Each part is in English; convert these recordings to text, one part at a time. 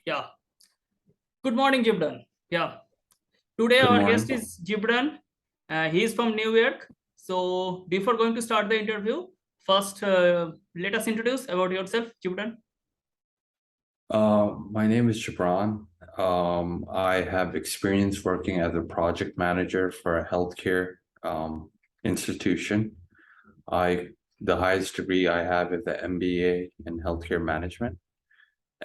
Yeah. Good morning, Gibran. Yeah. Today Good our morning. guest is Gibran. He is from New York. So before going to start the interview, first let us introduce about yourself, Gibran. My name is Gibran. I have experience working as a project manager for a healthcare institution. I the highest degree I have is the MBA in healthcare management,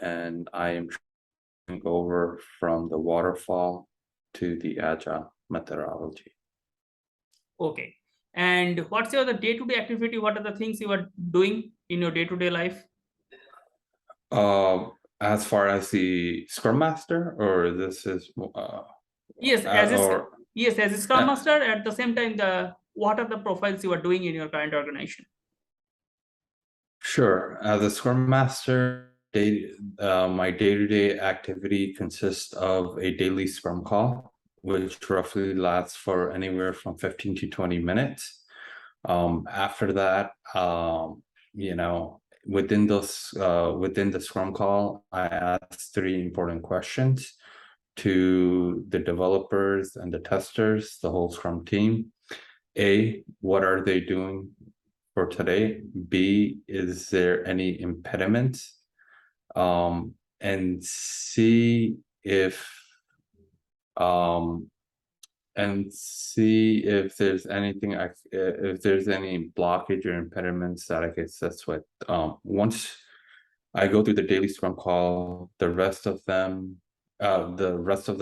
and I am transitioning over from the waterfall to the agile methodology. Okay. And what's your the day-to-day activity? What are the things you are doing in your day-to-day life? As far as the Scrum Master, or this is Yes, as is or yes, as a Scrum Master. At the same time, the what are the profiles you are doing in your current organization? Sure. As a Scrum Master, my day-to-day activity consists of a daily Scrum call, which roughly lasts for anywhere from 15 to 20 minutes. After that, within the Scrum call, I ask three important questions to the developers and the testers, the whole Scrum team. A, what are they doing for today? B, is there any impediment? And C, um if there's anything if there's any blockage or impediments that I can assess with. Once I go through the daily Scrum call, the rest of the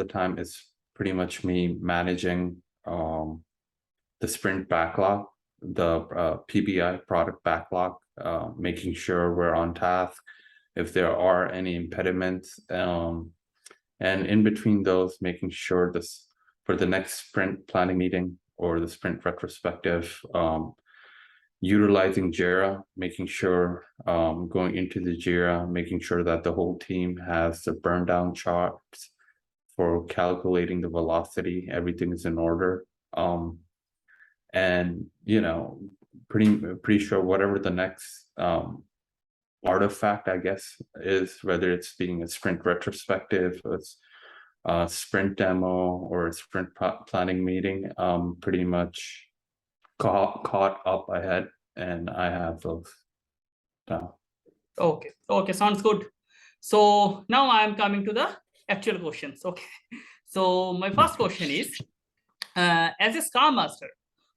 time is pretty much me managing the sprint backlog, the PBI product backlog, making sure we're on task, if there are any impediments, and in between those, making sure this for the next sprint planning meeting or the sprint retrospective, utilizing Jira, making sure going into the Jira, making sure that the whole team has the burn down charts for calculating the velocity, everything is in order. And pretty sure whatever the next artifact, I guess, is, whether it's being a sprint retrospective, it's a sprint demo, or a sprint planning meeting, pretty much caught up ahead, and I have those now. Okay. Okay. Sounds good. So now I am coming to the actual questions. Okay. So my first question is, as a Scrum Master,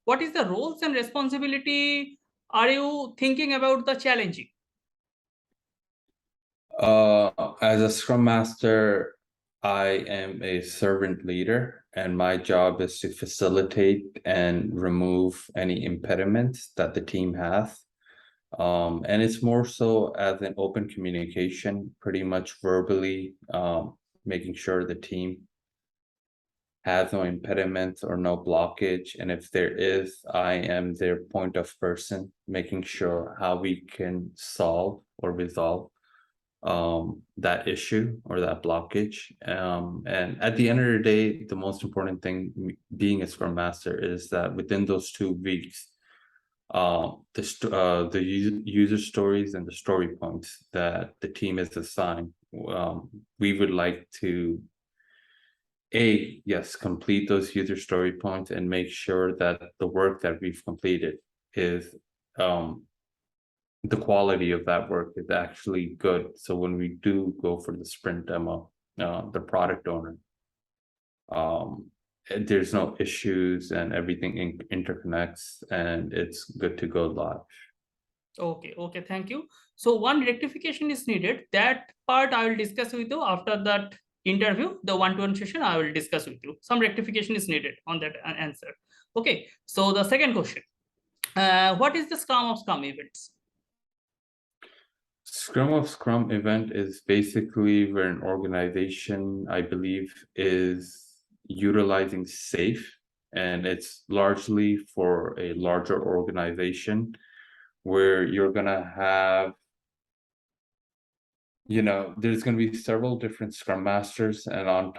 what is the roles and responsibility are you thinking about the challenging? As a Scrum Master, I am a servant leader, and my job is to facilitate and remove any impediments that the team has. And it's more so as an open communication, pretty much verbally, making sure the team has no impediments or no blockage. And if there is, I am their point of person, making sure how we can solve or resolve that issue or that blockage. And at the end of the day, the most important thing being a Scrum Master is that within those 2 weeks, the user stories and the story points that the team is assigned, we would like to yes, complete those user story points and make sure that the work that we've completed is the quality of that work is actually good. So when we do go for the sprint demo, the product owner, there's no issues and everything interconnects and it's good to go live. Okay. Okay. Thank you. So one rectification is needed. That part I will discuss with you after that interview, the one-to-one session. I will discuss with you. Some rectification is needed on that answer. Okay. So the second question, what is the Scrum of Scrum events? Scrum of Scrum event is basically where an organization, I believe, is utilizing SAFe, and it's largely for a larger organization where you're gonna have, there's going to be several different Scrum Masters, and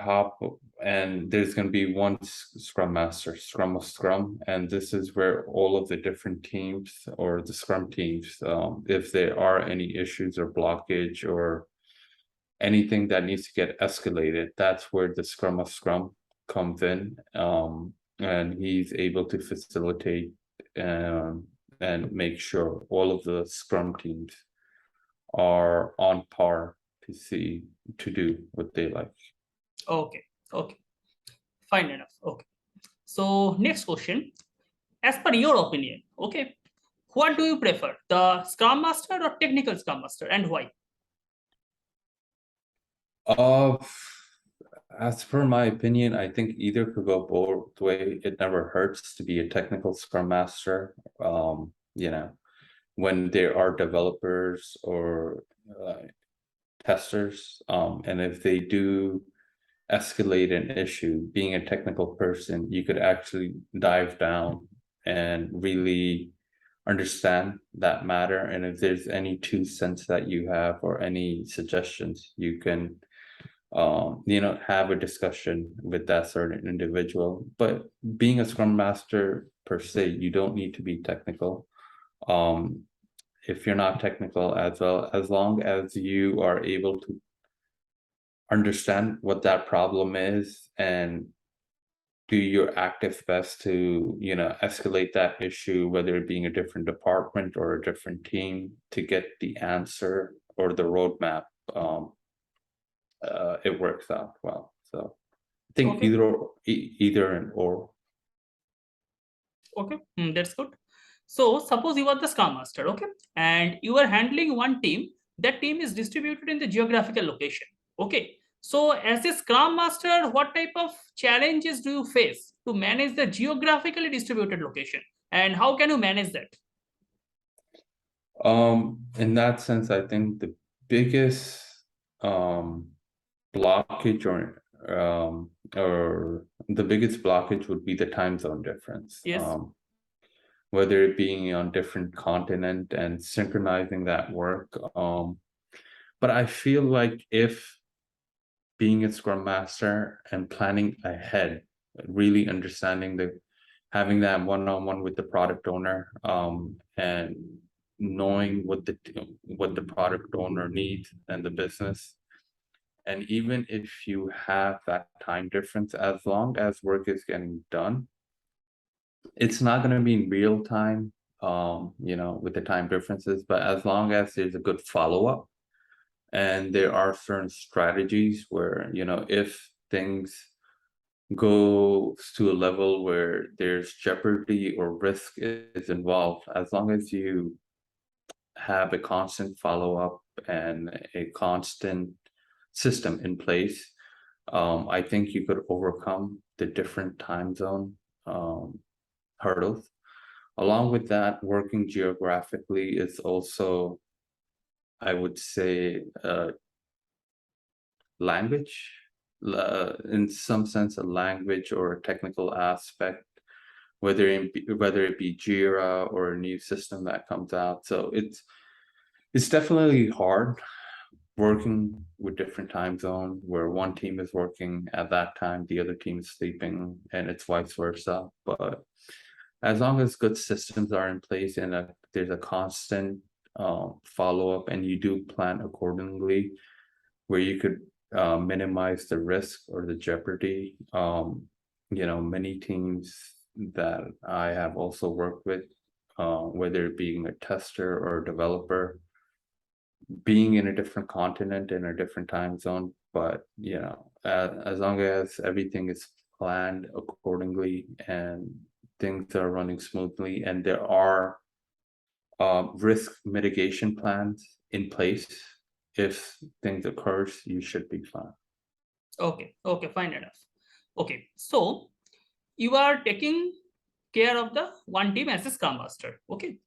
there's going to be one Scrum Master, Scrum of Scrum, and this is where all of the different teams or the Scrum teams, if there are any issues or blockage or anything that needs to get escalated, that's where the Scrum of Scrum comes in. And he's able to facilitate and make sure all of the Scrum teams are on par to do what they like. Okay, okay, fine enough. Okay. So next question, as per your opinion, okay, what do you prefer, the Scrum Master or technical Scrum Master, and why? Uh, as per my opinion, I think either could go both way. It never hurts to be a technical Scrum Master. When there are developers or testers, and if they do escalate an issue, being a technical person, you could actually dive down and really understand that matter. And if there's any 2 cents that you have or any suggestions, you can have a discussion with that certain individual. But being a Scrum Master per se, you don't need to be technical. If you're not technical as well, as long as you are able to understand what that problem is and do your active best to escalate that issue, whether it being a different department or a different team, to get the answer or the roadmap, it works out well. So I think Okay. either and or. Okay, that's good. So suppose you are the Scrum Master, okay, and you are handling one team. That team is distributed in the geographical location. Okay. So as a Scrum Master, what type of challenges do you face to manage the geographically distributed location, and how can you manage that? In that sense, I think the biggest blockage or the biggest blockage would be the time zone difference. Yes. Whether it being on different continent and synchronizing that work. But I feel like if being a Scrum Master and planning ahead, really understanding having that one-on-one with the product owner, and knowing what the product owner needs and the business. And even if you have that time difference, as long as work is getting done, it's not going to be in real time, with the time differences, but as long as there's a good follow-up and there are certain strategies where, if things go to a level where there's jeopardy or risk is involved, as long as you have a constant follow-up and a constant system in place, I think you could overcome the different time zone hurdles. Along with that, working geographically is also, I would say, language, in some sense, a language or a technical aspect, whether it be Jira or a new system that comes out. So it's definitely hard working with different time zone, where one team is working at that time, the other team is sleeping, and it's vice versa. But as long as good systems are in place and there's a constant follow-up, and you do plan accordingly, where you could minimize the risk or the jeopardy. Many teams that I have also worked with, whether it being a tester or a developer, being in a different continent in a different time zone, but as long as everything is planned accordingly and things are running smoothly and there are risk mitigation plans in place, if things occurs, you should be fine. Okay, okay, fine enough. Okay, so you are taking care of the one team as a Scrum Master, okay,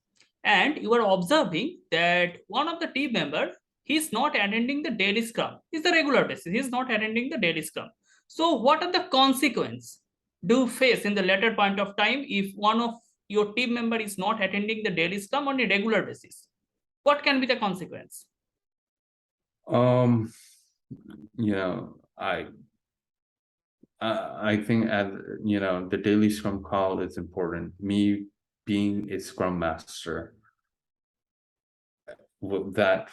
and you are observing that one of the team member, he's not attending the daily Scrum. It's the regular basis. He's not attending the daily Scrum. So what are the consequences do you face in the later point of time if one of your team member is not attending the daily Scrum on a regular basis? What can be the consequence? Um, I think, as the daily Scrum call is important. Me being a Scrum Master, that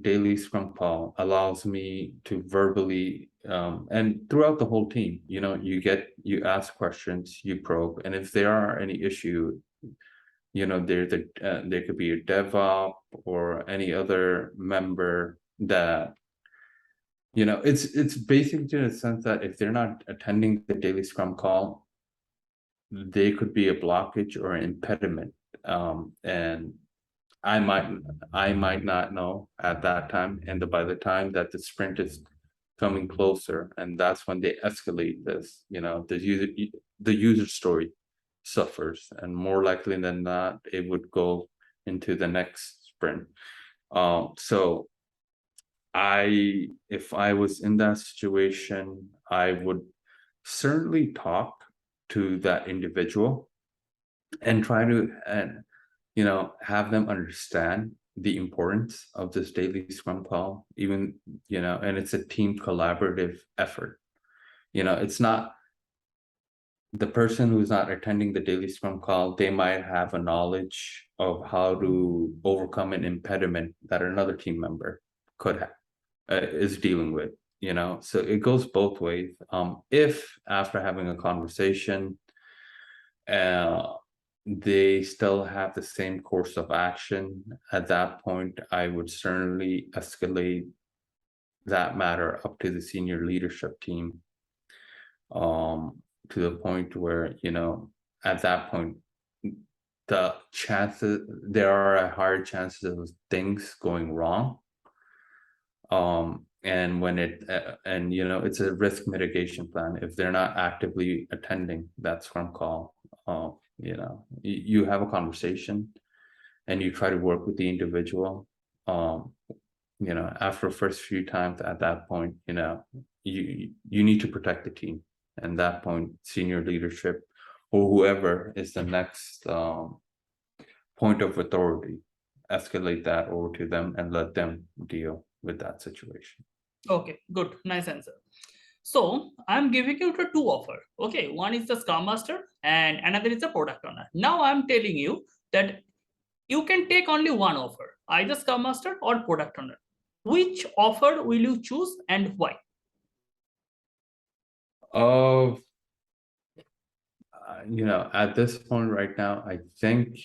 daily scrum call allows me to verbally and throughout the whole team, you ask questions, you probe, and if there are any issue, there could be a DevOps or any other member that it's basically in a sense that if they're not attending the daily scrum call, they could be a blockage or an impediment, and I might not know at that time, and by the time that the sprint is coming closer, and that's when they escalate this, the user story suffers, and more likely than not, it would go into the next sprint. So if I was in that situation, I would certainly talk to that individual and try to have them understand the importance of this daily scrum call, even and it's a team collaborative effort. It's not the person who's not attending the daily scrum call, they might have a knowledge of how to overcome an impediment that another team member could have is dealing with. So it goes both ways. If after having a conversation they still have the same course of action, at that point I would certainly escalate that matter up to the senior leadership team, to the point where at that point there are a higher chances of things going wrong, and when it's a risk mitigation plan. If they're not actively attending that scrum call, you have a conversation and you try to work with the individual. After the first few times, at that point, you need to protect the team, and that point senior leadership or whoever is the next point of authority, escalate that over to them and let them deal with that situation. Okay, good, nice answer. So I'm giving you the two offer. Okay, one is the Scrum Master and another is the product owner. Now I'm telling you that you can take only one offer, either Scrum Master or product owner. Which offer will you choose and why? At this point right now, I think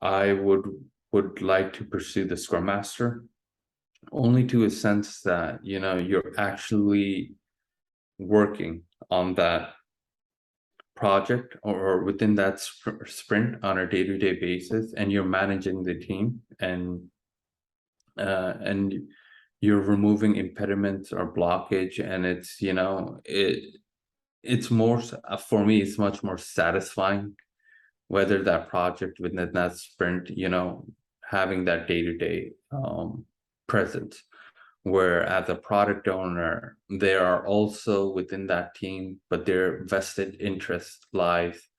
I would like to pursue the Scrum Master, only to a sense that you're actually working on that project or within that sprint on a day-to-day basis, and you're managing the team, and you're removing impediments or blockage, and it's more, for me, it's much more satisfying whether that project within that sprint, having that day-to-day presence, where as a product owner, they are also within that team, but their vested interest lies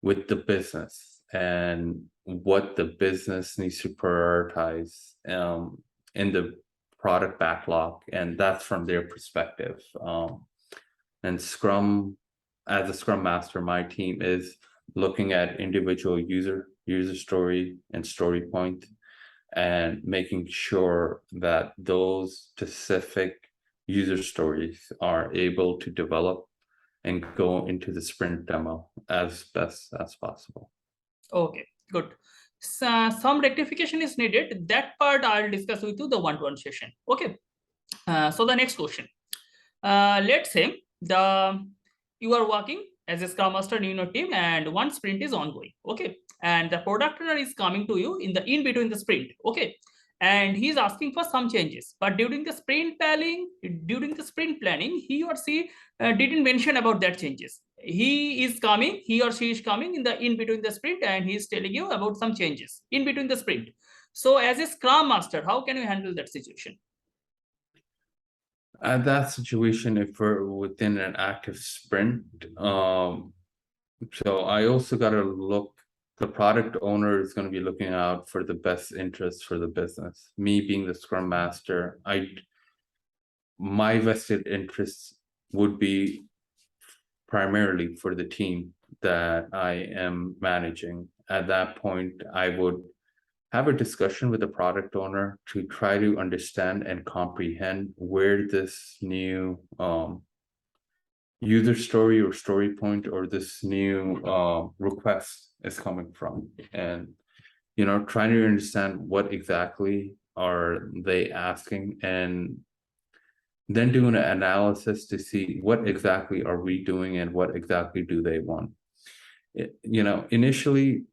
with the business and what the business needs to prioritize in the product backlog, and that's from their perspective. And Scrum, as a Scrum Master, my team is looking at individual user story and story point, and making sure that those specific user stories are able to develop and go into the sprint demo as best as possible. Okay, good. So, some rectification is needed. That part I'll discuss with you the one-to-one session. Okay. So the next question. Let's say you are working as a Scrum Master in your team, and one sprint is ongoing. Okay, and the product owner is coming to you in between the sprint. Okay, and he's asking for some changes, but during the sprint planning, he or she didn't mention about that changes. He or she is coming in between the sprint, and he's telling you about some changes in between the sprint. So as a Scrum Master, how can you handle that situation? At that situation, if we're within an active sprint, so I also got to look, the product owner is going to be looking out for the best interest for the business. Me being the Scrum Master, my vested interests would be primarily for the team that I am managing. At that point, I would have a discussion with the product owner to try to understand and comprehend where this new user story or story point or this new request is coming from, and trying to understand what exactly are they asking, and then doing an analysis to see what exactly are we doing and what exactly do they want. Initially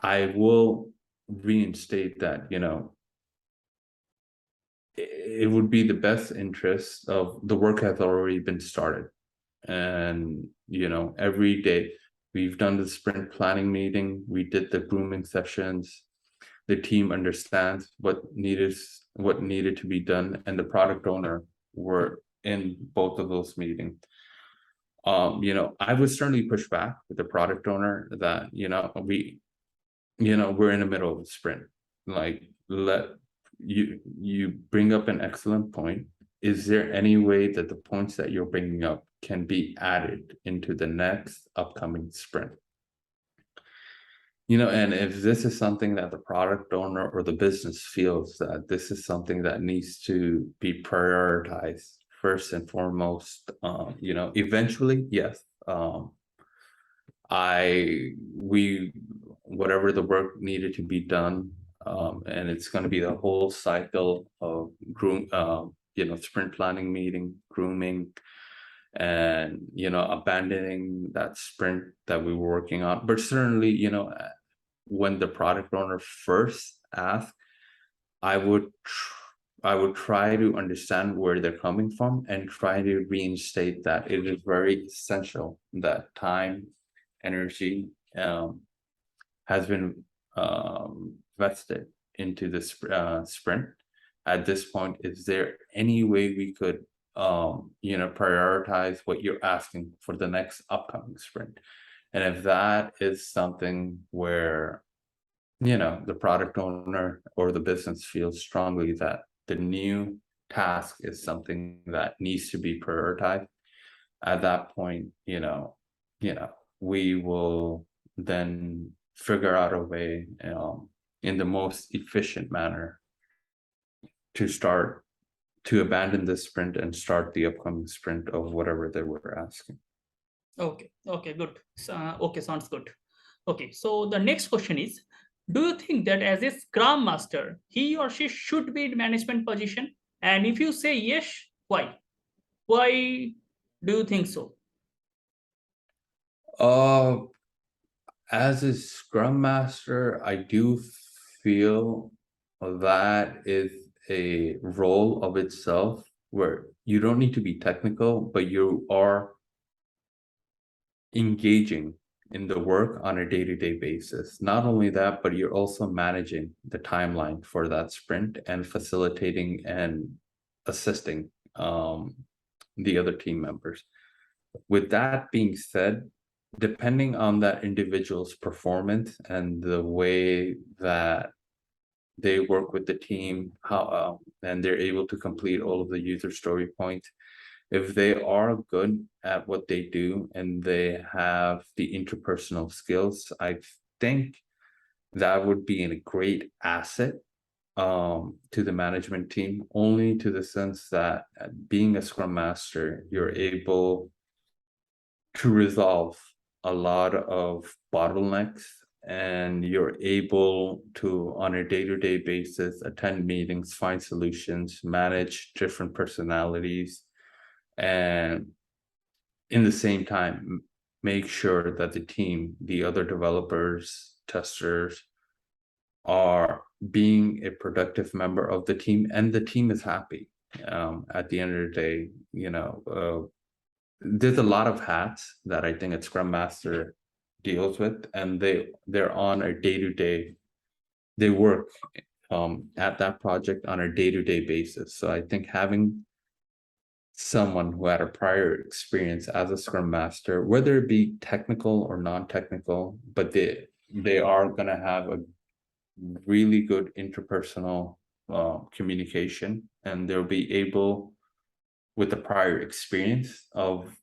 I will reinstate that it would be the best interest of the work has already been started, and every day we've done the sprint planning meeting, we did the grooming sessions, the team understands what needed to be done, and the product owner were in both of those meetings. I would certainly push back with the product owner that we're in the middle of a sprint. Like, let you bring up an excellent point. Is there any way that the points that you're bringing up can be added into the next upcoming sprint? And if this is something that the product owner or the business feels that this is something that needs to be prioritized first and foremost, eventually, yes, whatever the work needed to be done, and it's going to be the whole cycle of sprint planning meeting, grooming, and abandoning that sprint that we were working on. But certainly, when the product owner first asked, I would try to understand where they're coming from and try to reinstate that it is very essential that time, energy has been vested into this sprint. At this point, is there any way we could prioritize what you're asking for the next upcoming sprint? And if that is something where the product owner or the business feels strongly that the new task is something that needs to be prioritized, at that point we will then figure out a way in the most efficient manner to abandon this sprint and start the upcoming sprint of whatever they were asking. Okay, good. Okay, sounds good. Okay, so the next question is, do you think that as a Scrum Master, he or she should be in management position? And if you say yes, why? Why do you think so? As a Scrum Master, I do feel that is a role of itself where you don't need to be technical, but you are engaging in the work on a day-to-day basis. Not only that, but you're also managing the timeline for that sprint and facilitating and assisting the other team members. With that being said, depending on that individual's performance and the way that they work with the team, how and they're able to complete all of the user story points, if they are good at what they do and they have the interpersonal skills, I think that would be a great asset to the management team, only to the sense that being a Scrum Master, you're able to resolve a lot of bottlenecks, and you're able to, on a day-to-day basis, attend meetings, find solutions, manage different personalities, and in the same time make sure that the team, the other developers, testers, are being a productive member of the team, and the team is happy. At the end of the day, there's a lot of hats that I think a Scrum Master deals with, and they're on a day-to-day, they work at that project on a day-to-day basis. So I think having someone who had a prior experience as a Scrum Master, whether it be technical or non-technical, but they are going to have a really good interpersonal communication, and they'll be able, with the prior experience of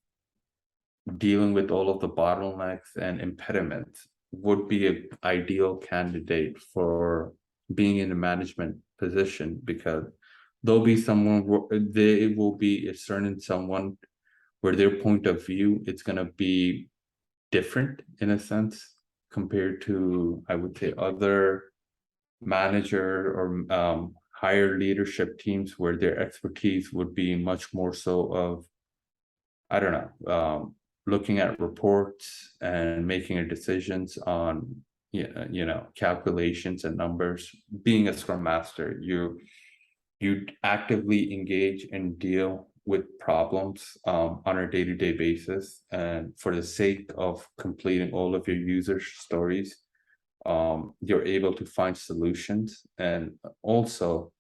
dealing with all of the bottlenecks and impediments, would be an ideal candidate for being in a management position, because there'll be there will be a certain someone where their point of view it's going to be different in a sense compared to, I would say, other manager or higher leadership teams where their expertise would be much more so of, I don't know, looking at reports and making decisions on, calculations and numbers. Being a Scrum Master, you actively engage and deal with problems on a day-to-day basis, and for the sake of completing all of your user stories, you're able to find solutions and also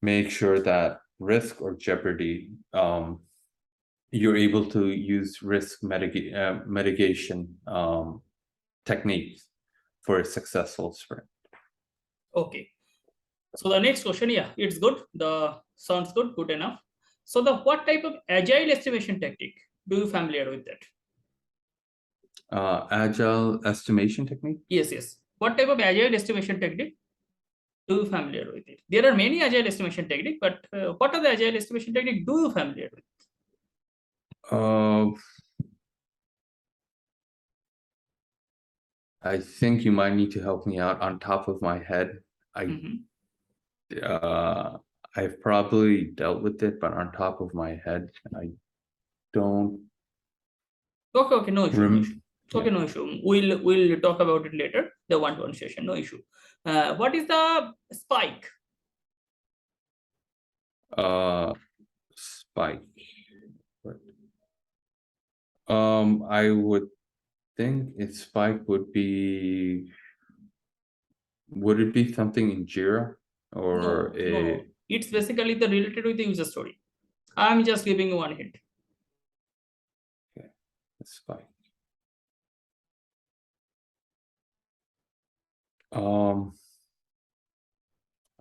make sure that risk or jeopardy, you're able to use risk mitigation techniques for a successful sprint. Okay. So the next question, yeah, it's good. The sounds good enough. So the what type of agile estimation technique do you familiar with that? Agile estimation technique? Yes. What type of agile estimation technique do you familiar with it? There are many agile estimation technique, but what are the agile estimation technique do you familiar with? I think you might need to help me out. On top of my head, I've probably dealt with it, but on top of my head, I don't. Okay, no issue. Okay, Yeah. no issue. We'll talk about it later. The one-to-one session, no issue. What is the spike? Spike. I would think its spike would be. Would it be something in Jira or No. It's basically the related with the user story. I'm just giving you one hint. Okay, spike.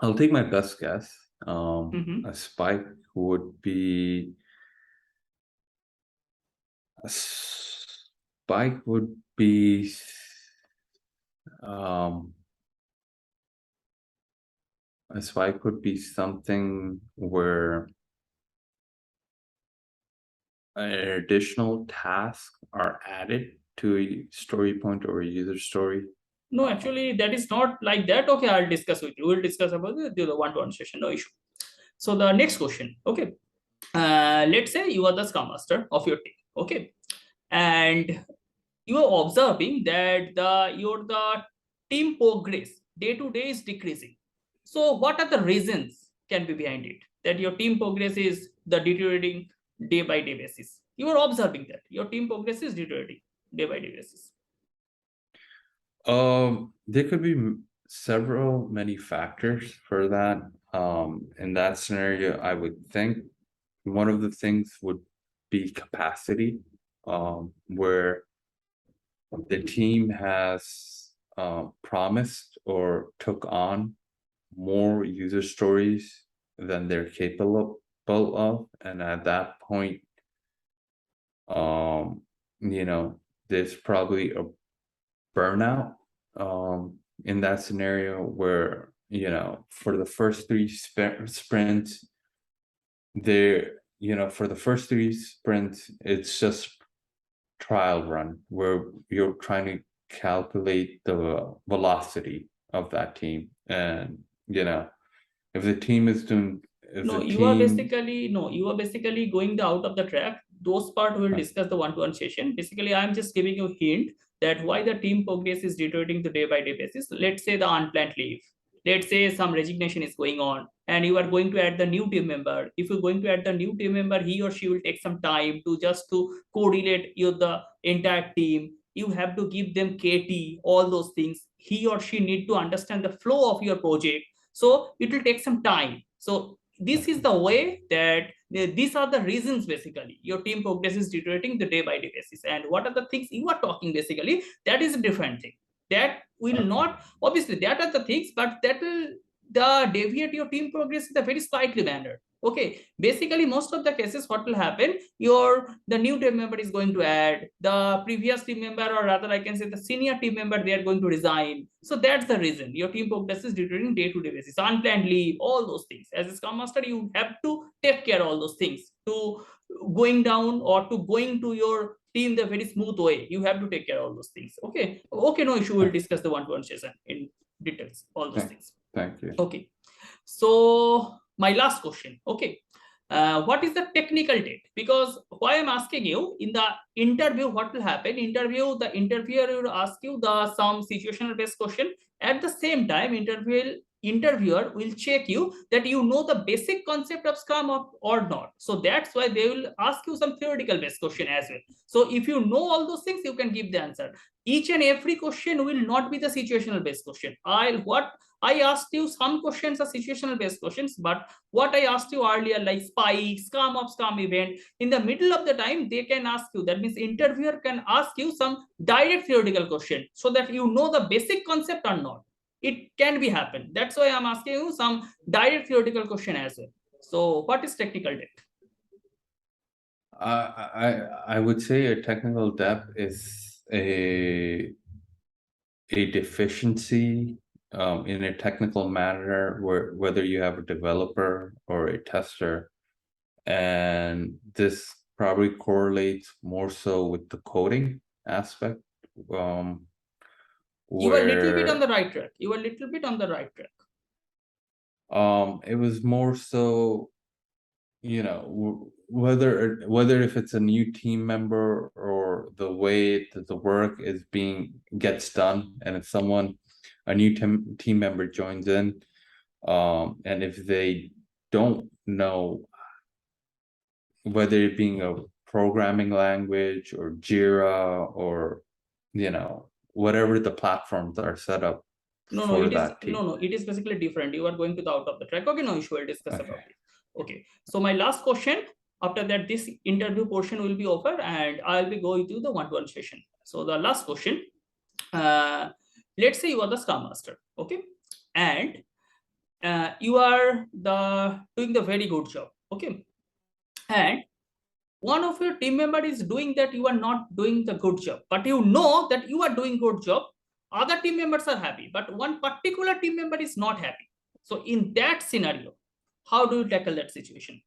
I'll take my best guess. A spike would be. A spike would be. A spike would be something where an additional task are added to a story point or a user story. No, actually, that is not like that. Okay, I'll discuss with you. We'll discuss about the one-to-one session, no issue. So the next question, okay. Let's say you are the Scrum Master of your team, okay, and you are observing that the team progress day to day is decreasing. So what are the reasons can be behind it that your team progress is the deteriorating day by day basis? You are observing that your team progress is deteriorating day by day basis. There could be many factors for that. In that scenario, I would think one of the things would be capacity, where the team has promised or took on more user stories than they're capable of, and at that point, there's probably a burnout in that scenario where, for the first three sprints, it's just trial run where you're trying to calculate the velocity of that team, and if the team is doing You are basically going the out of the track. Those part we'll discuss the one-to-one session. Basically, I'm just giving you a hint that why the team progress is deteriorating the day by day basis. Let's say the unplanned leave. Let's say some resignation is going on and you are going to add the new team member. If you're going to add the new team member, he or she will take some time to correlate the entire team. You have to give them KT, all those things. He or she need to understand the flow of your project. So it will take some time. So this is the way that these are the reasons basically your team progress is deteriorating the day by day basis. And what are the things you are talking basically, that is a different thing. That will not, obviously that are the things, but that will deviate your team progress in a very slightly manner. Okay, basically most of the cases what will happen, the new team member is going to add, the previous team member, or rather I can say the senior team member, they are going to resign. So that's the reason your team progress is deteriorating day-to-day basis, unplanned leave, all those things. As a Scrum Master, you have to take care of all those things to going down or to going to your team the very smooth way. You have to take care of all those things. Okay, no issue, we'll discuss the one-to-one session in details, all those things. Thank you. Okay, so my last question. Okay, what is the technical date? Because why I'm asking you, in the interview, what will happen? The interviewer will ask you some situational based question. At the same time, interviewer will check you that you know the basic concept of Scrum or not. So that's why they will ask you some theoretical based question as well. So if you know all those things, you can give the answer. Each and every question will not be the situational based question. I asked you some questions are situational based questions, but what I asked you earlier, like spike, Scrum of Scrum event, in the middle of the time, they can ask you, that means interviewer can ask you some direct theoretical question so that you know the basic concept or not. It can be happen. That's why I'm asking you some direct theoretical question as well. So what is technical debt? I would say a technical debt is a deficiency in a technical matter whether you have a developer or a tester, and this probably correlates more so with the coding aspect. You are a little bit on Where the right track. You are a little bit on the right track. it was more so, whether if it's a new team member or the way that the work is gets done, and if a new team member joins in, and if they don't know, whether it being a programming language or Jira or whatever the platforms are set up for that team. No, it is basically different. You are going to the out of the track. Okay, no issue. We'll discuss Okay. about it. Okay. So my last question. After that, this interview portion will be over, and I'll be going to the one-to-one session. So the last question. Let's say you are the Scrum Master. Okay, and you are doing the very good job. Okay, and one of your team member is doing that you are not doing the good job, but you know that you are doing good job. Other team members are happy, but one particular team member is not happy. So in that scenario, how do you tackle that situation?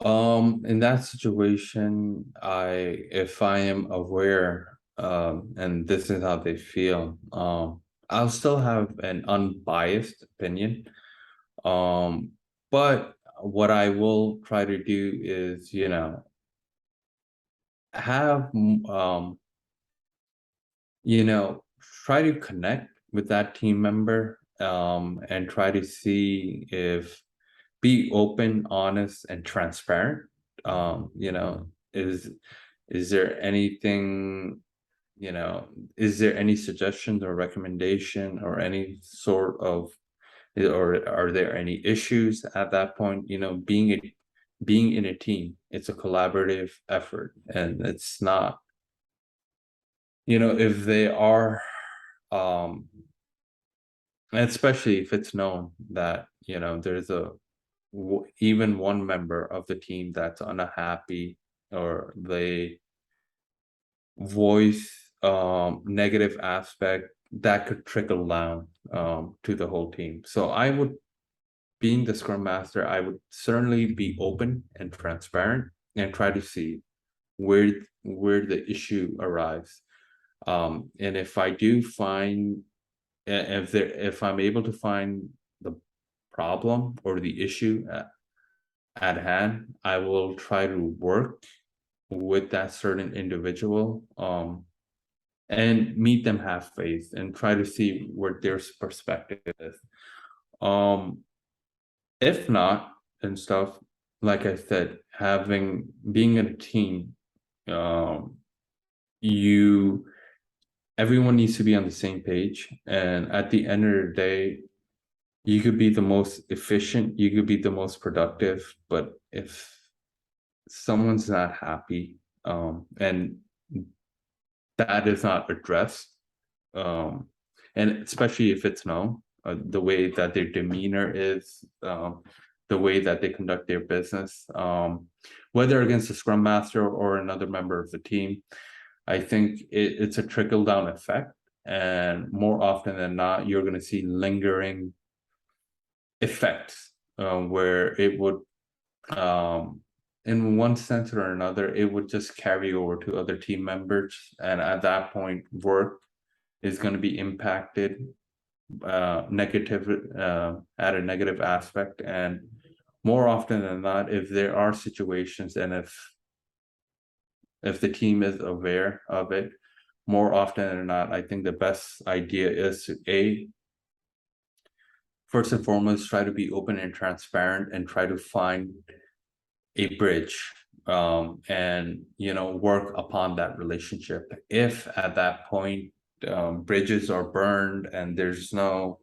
In that situation, if I am aware, and this is how they feel, I'll still have an unbiased opinion. But what I will try to do is, have try to connect with that team member, and try to see if be open, honest, and transparent. Is there anything, is there any suggestions or recommendation or any sort of, or are there any issues at that point? Being in a team, it's a collaborative effort, and it's not, if they are, especially if it's known that, there's even one member of the team that's unhappy, or they voice negative aspect, that could trickle down to the whole team. So being the Scrum Master, I would certainly be open and transparent and try to see where the issue arrives. And if I do find, if I'm able to find the problem or the issue at hand, I will try to work with that certain individual, and meet them half faith and try to see where their perspective is. If not, and stuff, like I said, being in a team, everyone needs to be on the same page, and at the end of the day, you could be the most efficient, you could be the most productive, but if someone's not happy, and that is not addressed, and especially if it's known, the way that their demeanor is, the way that they conduct their business, whether against the Scrum Master or another member of the team. I think it's a trickle-down effect, and more often than not, you're going to see lingering effects where it would, in one sense or another, it would just carry over to other team members, and at that point, work is going to be impacted negative at a negative aspect. And more often than not, if there are situations, and if the team is aware of it, more often than not, I think the best idea is to first and foremost, try to be open and transparent and try to find a bridge, and work upon that relationship. If at that point bridges are burned and there's still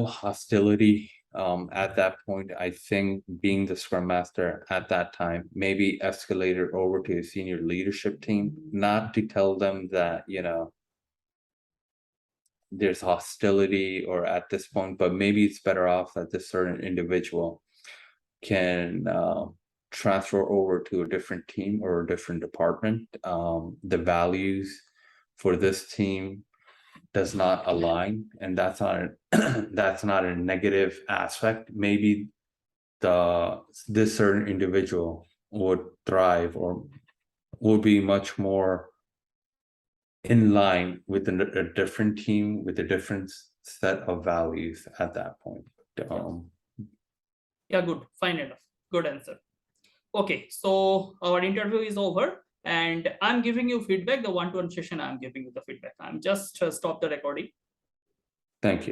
hostility at that point, I think being the Scrum Master at that time, maybe escalate it over to a senior leadership team, not to tell them that there's hostility or at this point, but maybe it's better off that this certain individual can transfer over to a different team or a different department. The values for this team does not align, and that's not a negative aspect. Maybe this certain individual would thrive or would be much more in line with a different team with a different set of values at that point. Yeah, good, fine enough, good answer. Okay, so our interview is over, and I'm giving you feedback. The one-to-one session, I'm giving you the feedback. I'm just stop the recording. Thank you.